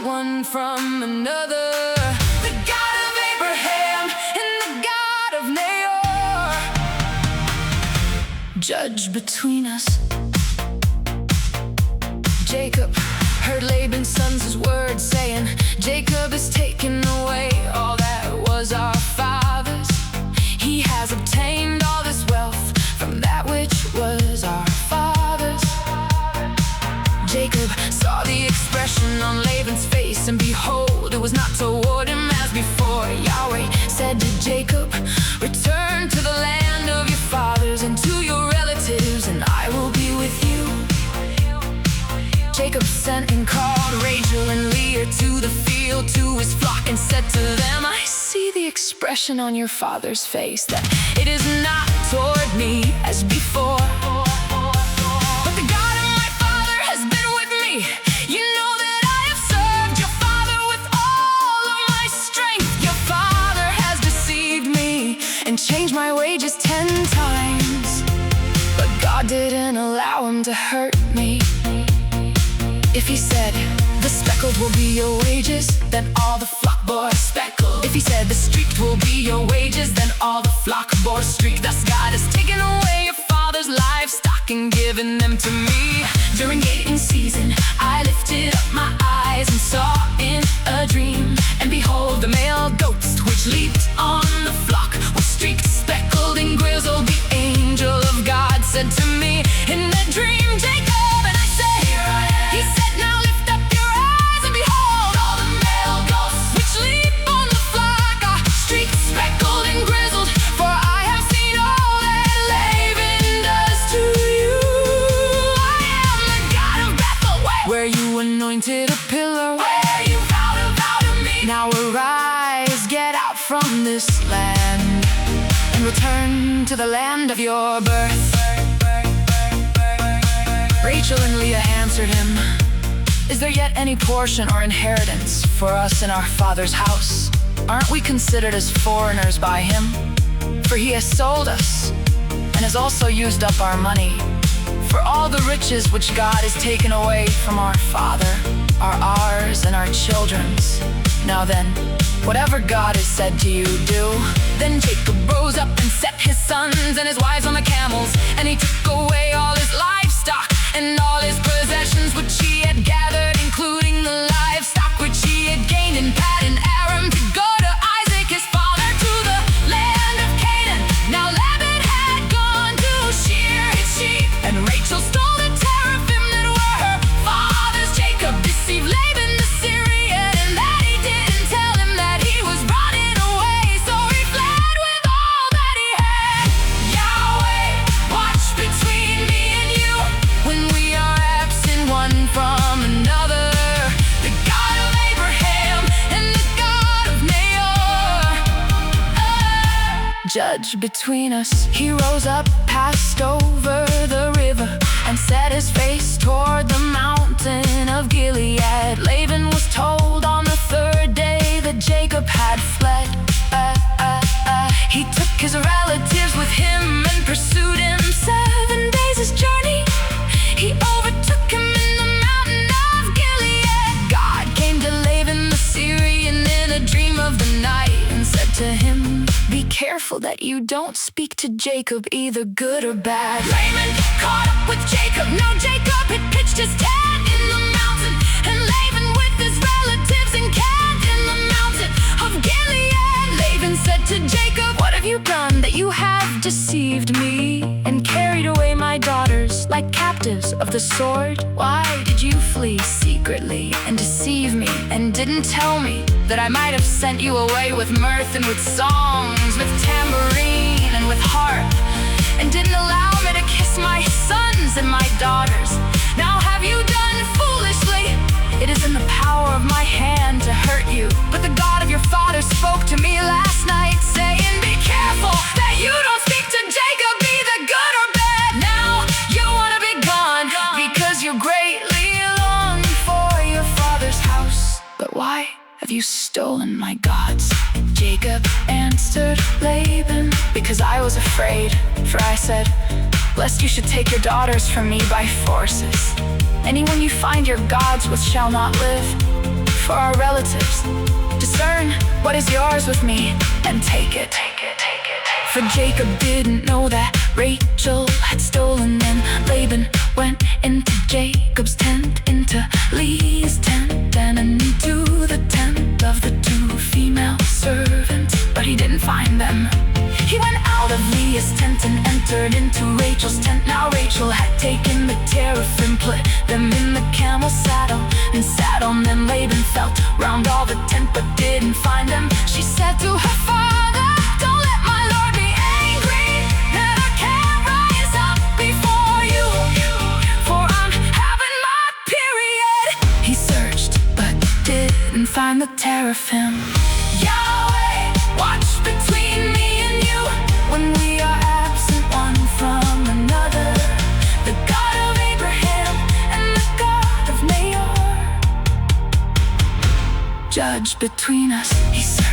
one from another. The God of Abraham and the God of Nahor, judge between us. Jacob heard Laban's sons' words, saying, Jacob has taken away all that was our father's. He has obtained all this wealth from that which was our father's. Jacob saw the expression on Laban's face, and behold, it was not toward him as before. Yahweh said to Jacob, return to the land of your fathers and to your relatives, and I will be with you. Jacob sent and called Rachel and Leah to the field to his flock, and said to them, I see the expression on your father's face, that it is not toward me as before. But the God of my father has been with me. You know that I have served your father with all of my strength. Your father has deceived me and changed my wages 10 times. But God didn't allow him to hurt me. If he said, the speckled will be your wages, then all the flock bore speckled. If he said, the streaked will be your wages, then all the flock bore streaked. Thus God has taken away your father's livestock and given them to me. During gating season, I lifted up my eyes and saw in a dream, and behold, the male goats which leaped on the flock were streaked, speckled, and grizzled. The angel of God said to me in the dream, Jacob, and I said, here I am. He said, now lift up your eyes and behold, all the male goats which leap on the flock are streaked, speckled, and grizzled. For I have seen all that Laban does to you. I am the God of Bethel, where you anointed a pillar, where you vowed a vow to me. Now arise, get out from this land, and return to the land of your birth. Rachel and Leah answered him, is there yet any portion or inheritance for us in our father's house? Aren't we considered as foreigners by him? For he has sold us and has also used up our money. For all the riches which God has taken away from our father are ours and our children's. Now then, whatever God has said to you, do. Then Jacob rose up and set his sons and his wives on the camels, and he took away all his livestock and all his possessions which he had gathered, including the livestock which he had gained in Padan Aram, to go to Isaac his father to the land of Canaan. Now Laban had gone to shear his sheep, and Rachel stole the Teraphim that were her father's. Jacob deceived Laban the Syrian, and that he didn't tell him that he was rotting away, so he fled with all that he had. Yahweh, watch between me and you when we are absent one from another. The God of Abraham and the God of Nahor, judge between us. He rose up, passed over the river, and set his face toward the mountain of Gilead. Laban was told on the third day that Jacob had fled. He took his relatives with him and pursued him 7 days' journey. He overtook him in the mountain of Gilead. God came to Laban the Syrian in a dream of the night, and said to him, be careful that you don't speak to Jacob either good or bad. Laban caught up with Jacob. Now Jacob had pitched his tent in the mountain, and Laban with his relatives encamped in the mountain of Gilead. Laban said to Jacob, what have you done that you have deceived me and carried away my daughters like captives of the sword? Why did you flee secretly and deceive me, and didn't tell me that I might have sent you away with mirth and with songs, with tambourine and with harp, and didn't allow me to kiss my sons and my daughters? Now have you done foolishly? It is in the power of my hand to hurt you. But the God of your father spoke to me last night, saying, be careful that you don't speak to Jacob either good or bad. Now you want to be gone because you greatly long for your father's house. But why have you stolen my gods? Jacob answered Laban, because I was afraid, for I said, lest you should take your daughters from me by forces. Anyone you find your gods with shall not live. for our relatives. Discern what is yours with me and take it. For Jacob didn't know that Rachel had stolen, and Laban went into Jacob's tent, into Leah's tent, and into the tent of the two female servants, but he didn't find them. He went out of Leah's tent and entered into Rachel's tent. Now Rachel had taken the Teraphim, put them in the camel saddle, and sat on them. Laban felt round all the tent but didn't find them. She said to her father, "Don't let my lord be angry, that I can't rise up before you, for I'm having my period." He searched but didn't find the Teraphim. Yahweh, watch between me and you when we are absent one from another. The God of Abraham and the God of Nahor, judge between us, he said.